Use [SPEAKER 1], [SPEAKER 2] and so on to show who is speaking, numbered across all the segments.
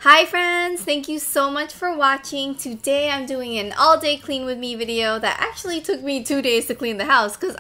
[SPEAKER 1] Hi friends, thank you so much for watching. Today I'm doing an all-day clean with me video that actually took me 2 days to clean the house because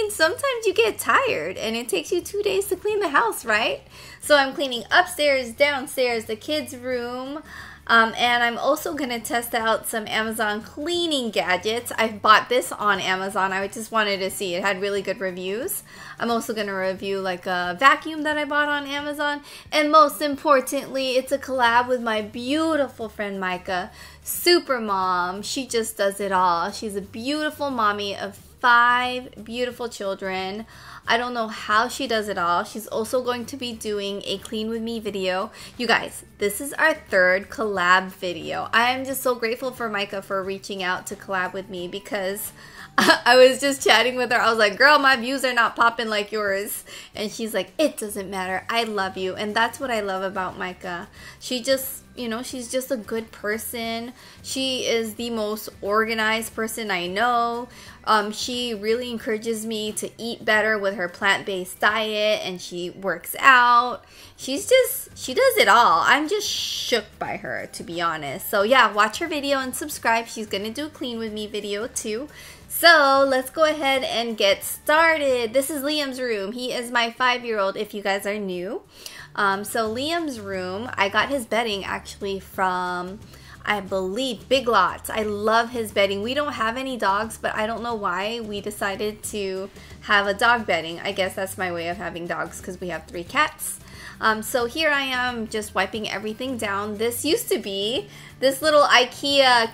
[SPEAKER 1] sometimes you get tired and it takes you 2 days to clean the house, right? So I'm cleaning upstairs, downstairs, the kids' room, and I'm also going to test out some Amazon cleaning gadgets. I bought this on Amazon. I just wanted to see. It had really good reviews. I'm also going to review like a vacuum that I bought on Amazon. And most importantly, it's a collab with my beautiful friend Myka. Super mom. She just does it all. She's a beautiful mommy of 5 beautiful children. I don't know how she does it all. She's also going to be doing a clean with me video. You guys, this is our 3rd collab video. I am just so grateful for Myka for reaching out to collab with me because I was just chatting with her. I was like, girl, my views are not popping like yours. And she's like, it doesn't matter. I love you. And that's what I love about Myka. She just, she's just a good person. She is the most organized person I know. She really encourages me to eat better with her plant-based diet, and she works out. She does it all. I'm just shook by her, to be honest. So yeah, watch her video and subscribe. She's gonna do a clean with me video too. So let's go ahead and get started. This is Liam's room. He is my 5-year-old if you guys are new. So Liam's room, I got his bedding actually from, I believe, Big Lots. I love his bedding. We don't have any dogs, but I don't know why we decided to have a dog bedding. I guess that's my way of having dogs because we have 3 cats. So here I am just wiping everything down. This used to be, this little IKEA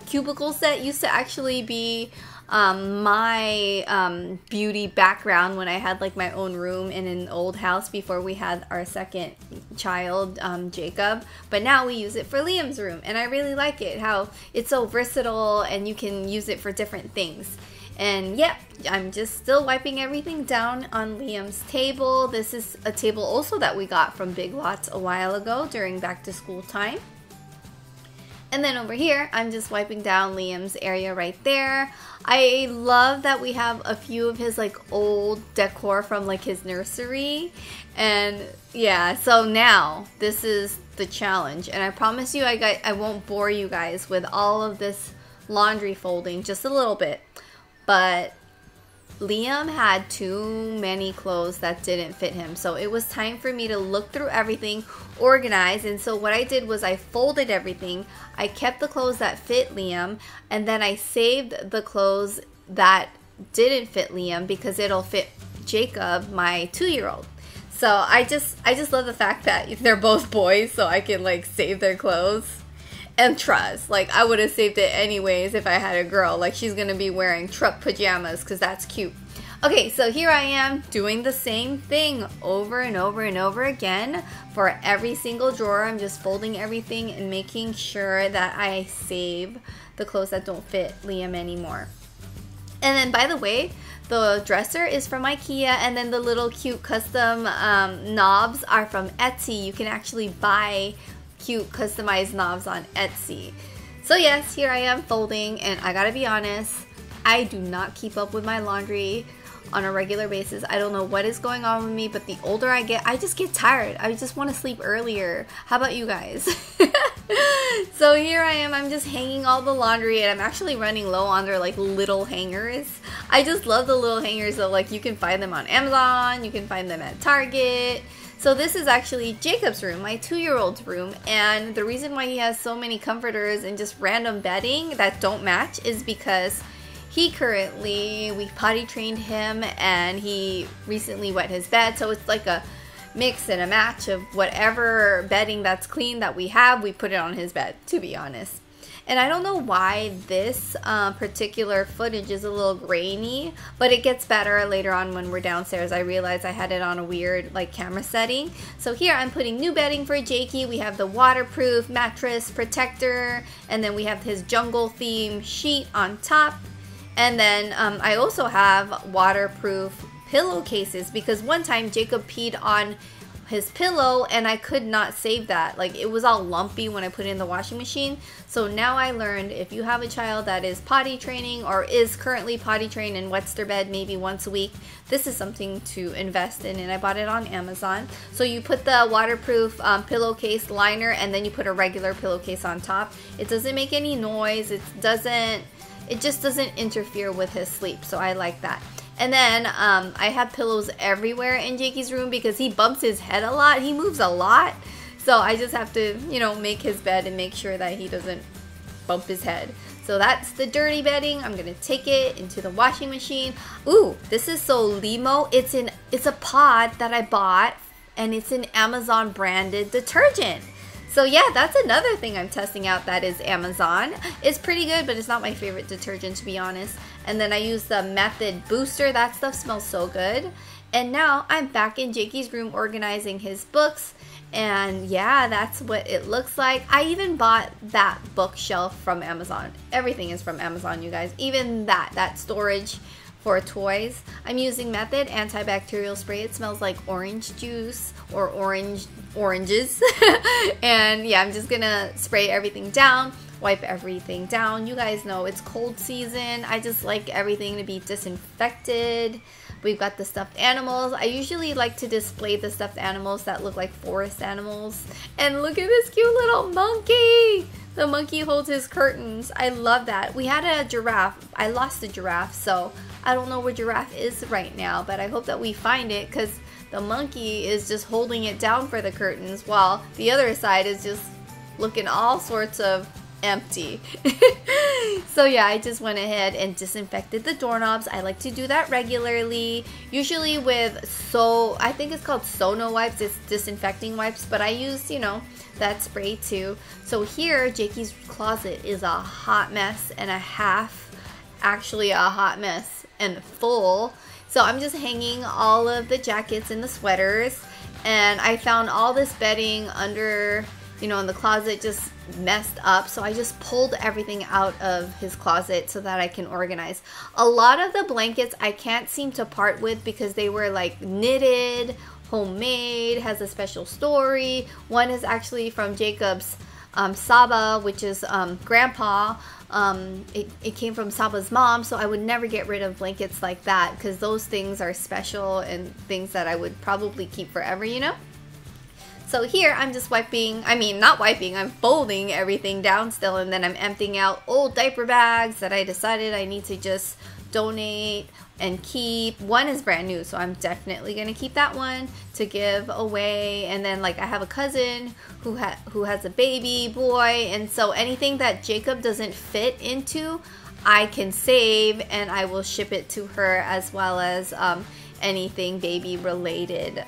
[SPEAKER 1] cubicle set used to actually be my beauty background when I had like my own room in an old house before we had our 2nd child, Jacob. But now we use it for Liam's room, and I really like it, how it's so versatile and you can use it for different things. And yeah, I'm just still wiping everything down on Liam's table. This is a table also that we got from Big Lots a while ago during back to school time. And then over here, I'm just wiping down Liam's area right there. I love that we have a few of his like old decor from like his nursery. And yeah, so now this is the challenge. And I promise you I won't bore you guys with all of this laundry folding, just a little bit. But Liam had too many clothes that didn't fit him, so it was time for me to look through everything, organize. And so what I did was I folded everything. I kept the clothes that fit Liam, and then I saved the clothes that didn't fit Liam because it'll fit Jacob, my 2-year-old. So I just love the fact that they're both boys, so I can like save their clothes. And trust, like I would have saved it anyways if I had a girl. Like she's gonna be wearing truck pajamas because that's cute. Okay, so here I am doing the same thing over and over and over again for every single drawer. I'm just folding everything and making sure that I save the clothes that don't fit Liam anymore. And then, by the way, the dresser is from IKEA, and then the little cute custom knobs are from Etsy. You can actually buy cute customized knobs on Etsy. So yes, here I am folding, and I gotta be honest, I do not keep up with my laundry on a regular basis. I don't know what is going on with me, but the older I get, I just get tired. I just want to sleep earlier. How about you guys? So here I am, I'm just hanging all the laundry, and I'm actually running low on their like little hangers. I just love the little hangers though. Like you can find them on Amazon, you can find them at Target. So this is actually Jacob's room, my 2-year-old's room, and the reason why he has so many comforters and just random bedding that don't match is because we potty trained him, and he recently wet his bed, so it's like a mix and a match of whatever bedding that's clean that we have, we put it on his bed, to be honest. And I don't know why this particular footage is a little grainy, but it gets better later on when we're downstairs. I realized I had it on a weird like camera setting. So here I'm putting new bedding for Jakey. We have the waterproof mattress protector, and then we have his jungle theme sheet on top. And then I also have waterproof pillowcases because one time Jacob peed on his pillow, and I could not save that. Like, it was all lumpy when I put it in the washing machine. So now I learned, if you have a child that is potty training or is currently potty trained and wets their bed maybe once a week, this is something to invest in, and I bought it on Amazon. So you put the waterproof pillowcase liner, and then you put a regular pillowcase on top. It doesn't make any noise. It just doesn't interfere with his sleep, so I like that. And then I have pillows everywhere in Jakey's room because he bumps his head a lot. He moves a lot. So I just have to, you know, make his bed and make sure that he doesn't bump his head. So that's the dirty bedding. I'm going to take it into the washing machine. Ooh, this is so Limo. It's a pod that I bought, and it's an Amazon branded detergent. So yeah, that's another thing I'm testing out that is Amazon. It's pretty good, but it's not my favorite detergent, to be honest. And then I use the Method Booster. That stuff smells so good. And now I'm back in Jakey's room organizing his books. And yeah, that's what it looks like. I even bought that bookshelf from Amazon. Everything is from Amazon, you guys. Even that storage for toys. I'm using Method antibacterial spray. It smells like orange juice or oranges. And yeah, I'm just gonna spray everything down, wipe everything down. You guys know it's cold season. I just like everything to be disinfected. We've got the stuffed animals. I usually like to display the stuffed animals that look like forest animals. And look at this cute little monkey. The monkey holds his curtains. I love that. We had a giraffe. I lost the giraffe, so I don't know where giraffe is right now, but I hope that we find it, because the monkey is just holding it down for the curtains while the other side is just looking all sorts of empty. So yeah, I just went ahead and disinfected the doorknobs. I like to do that regularly, usually with I think it's called Sono wipes. It's disinfecting wipes, but I use, you know, that spray too. So here, Jakey's closet is a hot mess and a half, actually a hot mess and full. So I'm just hanging all of the jackets and the sweaters, and I found all this bedding under, you know, in the closet just messed up. So I just pulled everything out of his closet so that I can organize. A lot of the blankets I can't seem to part with because they were like knitted, homemade, has a special story. One is actually from Jacob's Saba, which is grandpa. It came from Saba's mom, so I would never get rid of blankets like that because those things are special and things that I would probably keep forever, you know? So here I'm just I'm folding everything down still, and then I'm emptying out old diaper bags that I decided I need to just donate and keep. One is brand new, so I'm definitely gonna keep that one to give away. And then like I have a cousin who has a baby boy, and so anything that Jacob doesn't fit into, I can save and I will ship it to her, as well as anything baby related.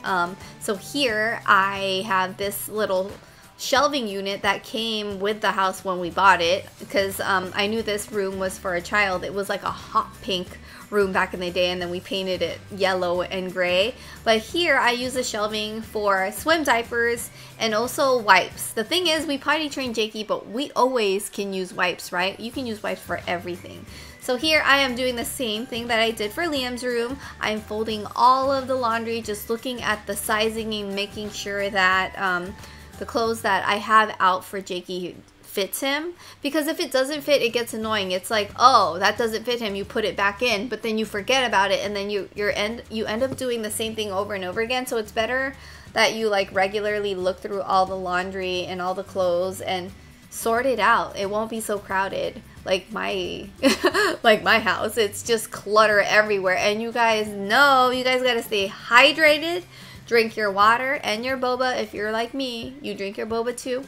[SPEAKER 1] So here I have this little shelving unit that came with the house when we bought it, because I knew this room was for a child. It was like a hot pink room back in the day, and then we painted it yellow and gray. But here I use the shelving for swim diapers and also wipes. The thing is, we potty train Jakey, but we always can use wipes, right? You can use wipes for everything. So here I am doing the same thing that I did for Liam's room. I'm folding all of the laundry, just looking at the sizing and making sure that the clothes that I have out for Jakey fits him. Because if it doesn't fit, it gets annoying. It's like, oh, that doesn't fit him, you put it back in, but then you forget about it, and then you end up doing the same thing over and over again. So it's better that you like regularly look through all the laundry and all the clothes and sort it out. It won't be so crowded like my house. It's just clutter everywhere. And you guys know, you guys gotta stay hydrated. Drink your water and your boba. If you're like me, you drink your boba too.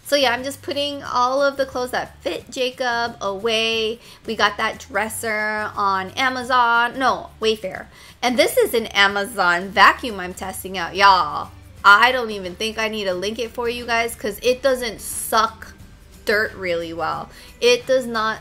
[SPEAKER 1] So yeah, I'm just putting all of the clothes that fit Jacob away. We got that dresser on Amazon. No, Wayfair. And this is an Amazon vacuum I'm testing out, y'all. I don't even think I need to link it for you guys because it doesn't suck dirt really well. It does not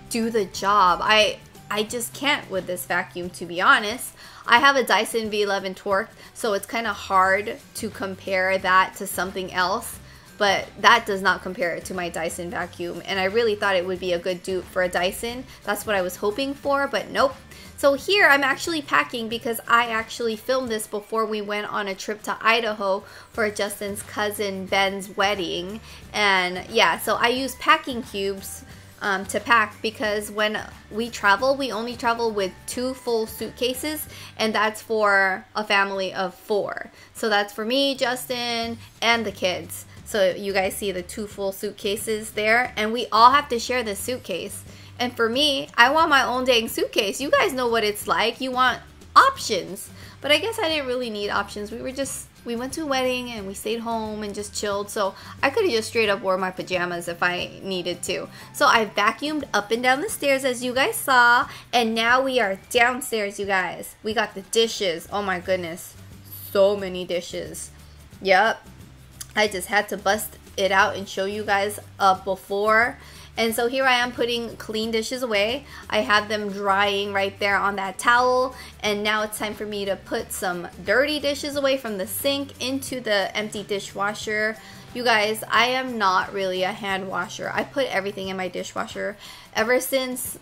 [SPEAKER 1] do the job. I just can't with this vacuum, to be honest. I have a Dyson V11 Torque, so it's kind of hard to compare that to something else. but that does not compare to my Dyson vacuum, and I really thought it would be a good dupe for a Dyson. That's what I was hoping for, but nope. So here I'm actually packing because I actually filmed this before we went on a trip to Idaho for Justin's cousin Ben's wedding. And yeah, so I use packing cubes to pack because when we travel, we only travel with 2 full suitcases, and that's for a family of 4. So that's for me, Justin, and the kids. So you guys see the 2 full suitcases there, and we all have to share this suitcase. And for me, I want my own dang suitcase. You guys know what it's like. You want options. But I guess I didn't really need options. We went to a wedding and we stayed home and just chilled. So I could have just straight up wore my pajamas if I needed to. So I vacuumed up and down the stairs as you guys saw. And now we are downstairs, you guys. We got the dishes. Oh my goodness. So many dishes. Yep. I just had to bust it out and show you guys before. And so here I am putting clean dishes away. I have them drying right there on that towel. And now it's time for me to put some dirty dishes away from the sink into the empty dishwasher. You guys, I am not really a hand washer. I put everything in my dishwasher. Ever since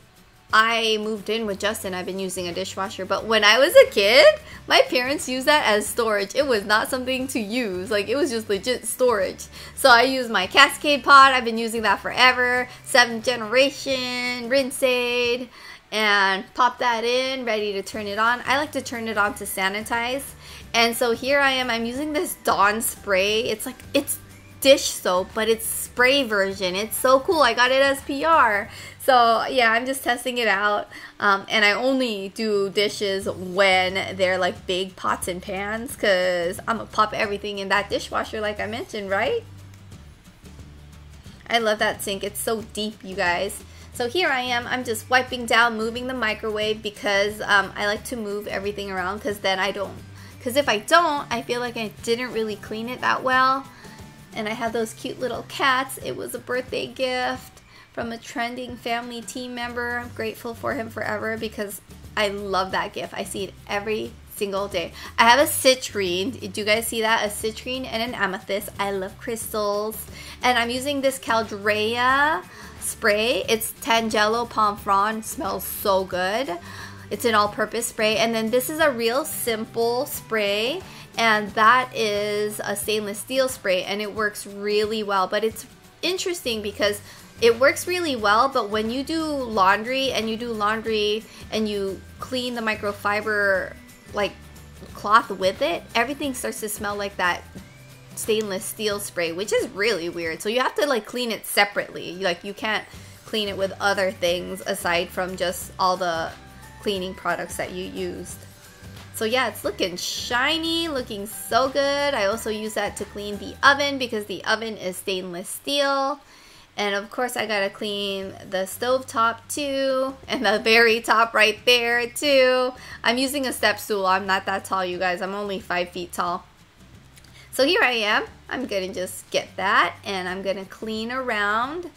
[SPEAKER 1] I moved in with Justin, I've been using a dishwasher. But when I was a kid, my parents used that as storage. It was not something to use. Like, it was just legit storage. So I use my Cascade pot. I've been using that forever. 7th generation, rinse aid. And pop that in, ready to turn it on. I like to turn it on to sanitize. And so here I am. I'm using this Dawn spray. It's dish soap, but it's spray version. It's so cool. I got it as PR. So yeah, I'm just testing it out. And I only do dishes when they're like big pots and pans, because I'm gonna pop everything in that dishwasher like I mentioned, right? I love that sink. It's so deep, you guys. So here I am. I'm just wiping down, moving the microwave because I like to move everything around, because then I don't. Because if I don't, I feel like I didn't really clean it that well. And I have those cute little cats. It was a birthday gift from a trending family team member. I'm grateful for him forever because I love that gift. I see it every single day. I have a citrine. Do you guys see that? A citrine and an amethyst. I love crystals. And I'm using this Caldrea spray. It's Tangelo Palm Frond. Smells so good. It's an all-purpose spray. And then this is a real simple spray. And that is a stainless steel spray, and it works really well. But it's interesting because it works really well, but when you do laundry and you clean the microfiber like cloth with it, everything starts to smell like that stainless steel spray, which is really weird. So you have to like clean it separately. Like, you can't clean it with other things aside from just all the cleaning products that you used. So yeah, it's looking shiny, looking so good. I also use that to clean the oven because the oven is stainless steel. And of course I gotta clean the stove top too, and the very top right there too. I'm using a step stool. I'm not that tall, you guys. I'm only 5 feet tall. So here I am. I'm gonna just get that, and I'm gonna clean around.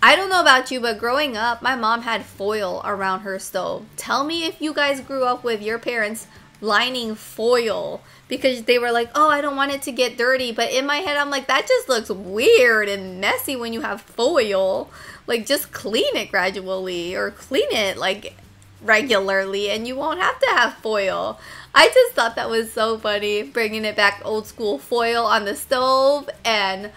[SPEAKER 1] I don't know about you, but growing up, my mom had foil around her stove. Tell me if you guys grew up with your parents lining foil, because they were like, oh, I don't want it to get dirty. But in my head, I'm like, that just looks weird and messy when you have foil. Like, just clean it gradually, or clean it like regularly, and you won't have to have foil. I just thought that was so funny, bringing it back old school, foil on the stove and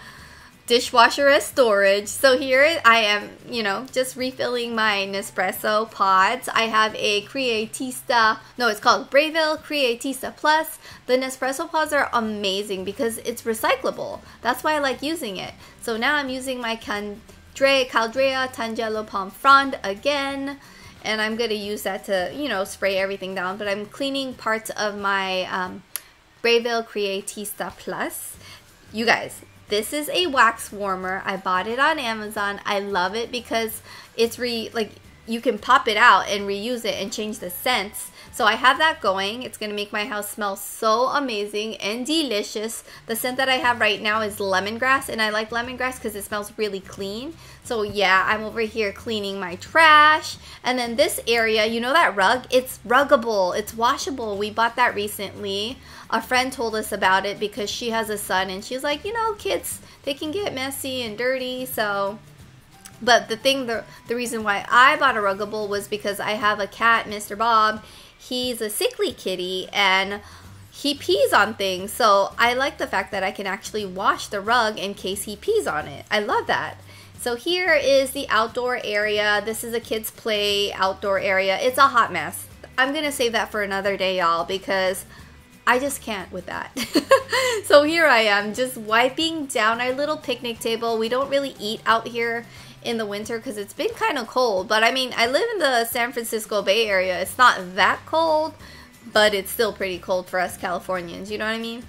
[SPEAKER 1] dishwasher as storage. So here I am, you know, just refilling my Nespresso pods. I have a Creatista, no, it's called Breville Creatista Plus. The Nespresso pods are amazing because it's recyclable. That's why I like using it. So now I'm using my Caldrea Tangelo Palm Frond again, and I'm going to use that to, you know, spray everything down. But I'm cleaning parts of my Breville Creatista Plus. You guys, this is a wax warmer. I bought it on Amazon. I love it because it's you can pop it out and reuse it and change the scents. So I have that going. It's going to make my house smell so amazing and delicious. The scent that I have right now is lemongrass, and I like lemongrass because it smells really clean. So yeah, I'm over here cleaning my trash. And then this area, you know that rug? It's ruggable. It's washable. We bought that recently. A friend told us about it because she has a son, and she's like, you know, kids, they can get messy and dirty, so... But the reason why I bought a ruggable was because I have a cat, Mr. Bob. He's a sickly kitty, and he pees on things. So I like the fact that I can actually wash the rug in case he pees on it. I love that. So here is the outdoor area. This is a kids' play outdoor area. It's a hot mess. I'm going to save that for another day, y'all, because I just can't with that. So here I am, just wiping down our little picnic table. We don't really eat out here in the winter because it's been kind of cold, but I mean, I live in the San Francisco Bay Area. It's not that cold, but it's still pretty cold for us Californians, you know what I mean?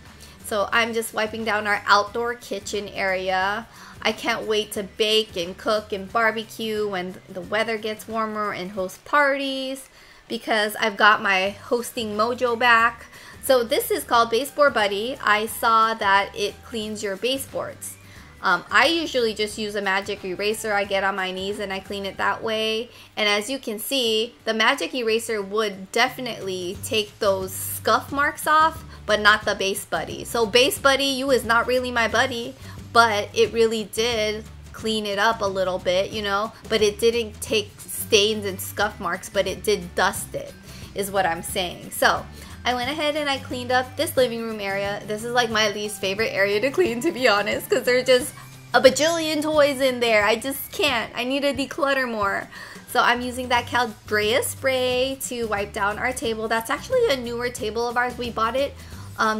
[SPEAKER 1] So I'm just wiping down our outdoor kitchen area. I can't wait to bake and cook and barbecue when the weather gets warmer and host parties, because I've got my hosting mojo back. So this is called Baseboard Buddy. I saw that it cleans your baseboards. I usually just use a magic eraser. I get on my knees and I clean it that way. And as you can see, the magic eraser would definitely take those scuff marks off, but not the Base Buddy. So Base Buddy, you is not really my buddy, but it really did clean it up a little bit, you know, but it didn't take stains and scuff marks, but it did dust it, is what I'm saying. So I went ahead and I cleaned up this living room area. This is like my least favorite area to clean, to be honest, because there's just a bajillion toys in there. I just can't. I need to declutter more. So I'm using that Caldrea spray to wipe down our table. That's actually a newer table of ours. We bought it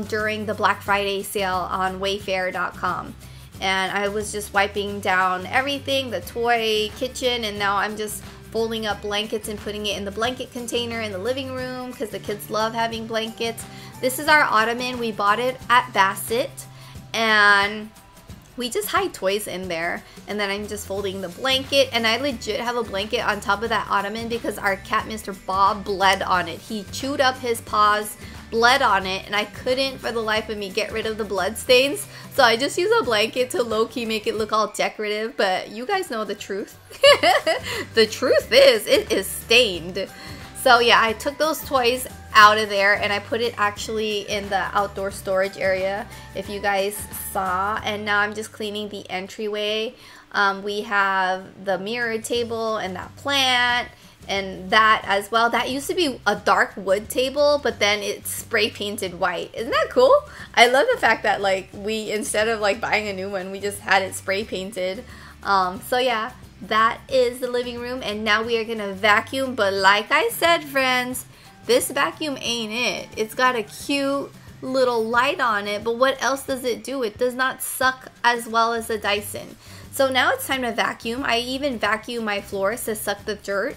[SPEAKER 1] during the Black Friday sale on Wayfair.com. And I was just wiping down everything, the toy kitchen, and now I'm just folding up blankets and putting it in the blanket container in the living room because the kids love having blankets. This is our ottoman. We bought it at Bassett, and we just hide toys in there. And then I'm just folding the blanket, and I legit have a blanket on top of that ottoman because our cat, Mr. Bob, bled on it. He chewed up his paws, bled on it, and I couldn't for the life of me get rid of the blood stains. So I just use a blanket to low-key make it look all decorative, but you guys know the truth. The truth is, it is stained. So yeah, I took those toys out of there and I put it actually in the outdoor storage area, if you guys saw. And now I'm just cleaning the entryway. We have the mirror table and that plant and that as well. That used to be a dark wood table, but then it's spray painted white. Isn't that cool? I love the fact that like we, instead of like buying a new one, we just had it spray painted. So yeah, that is the living room, and now we are gonna vacuum. But like I said, friends, this vacuum ain't it. It's got a cute little light on it, but what else does it do? It does not suck as well as the Dyson. So now it's time to vacuum. I even vacuum my floors to suck the dirt.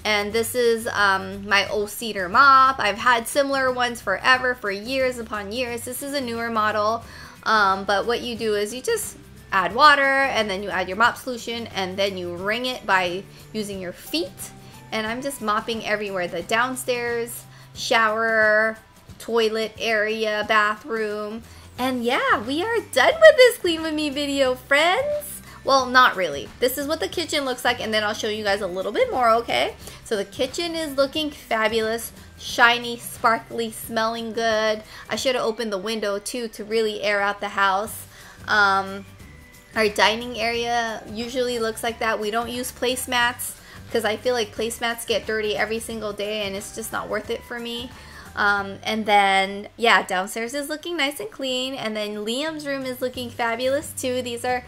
[SPEAKER 1] And this is my old cedar mop. I've had similar ones forever, for years upon years. This is a newer model. But what you do is you just add water, and then you add your mop solution, and then you wring it by using your feet. And I'm just mopping everywhere. The downstairs, shower, toilet area, bathroom. And yeah, we are done with this Clean With Me video, friends. Well, not really. This is what the kitchen looks like, and then I'll show you guys a little bit more, okay? So the kitchen is looking fabulous, shiny, sparkly, smelling good. I should have opened the window too to really air out the house. Our dining area usually looks like that. We don't use placemats because I feel like placemats get dirty every single day and it's just not worth it for me. And then, yeah, downstairs is looking nice and clean, and then Liam's room is looking fabulous too. These are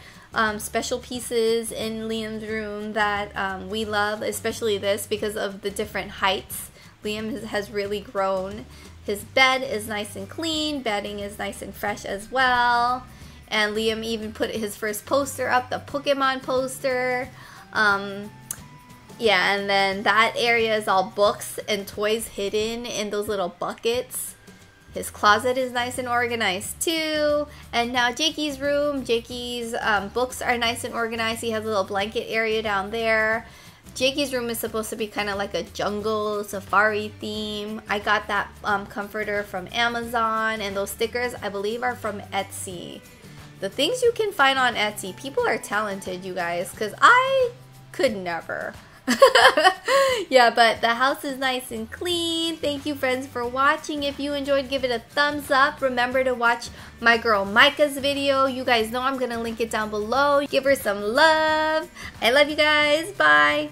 [SPEAKER 1] special pieces in Liam's room that we love, especially this because of the different heights. Liam has really grown. His bed is nice and clean. Bedding is nice and fresh as well. And Liam even put his first poster up, the Pokemon poster. Yeah, and then that area is all books and toys hidden in those little buckets. His closet is nice and organized too. And now Jakey's room. Jakey's books are nice and organized. He has a little blanket area down there. Jakey's room is supposed to be kind of like a jungle safari theme. I got that comforter from Amazon, and those stickers I believe are from Etsy. The things you can find on Etsy, people are talented, you guys, because I could never. Yeah, but the house is nice and clean. Thank you, friends, for watching. If you enjoyed, give it a thumbs up. Remember to watch my girl Myka's video. You guys know I'm going to link it down below. Give her some love. I love you guys. Bye.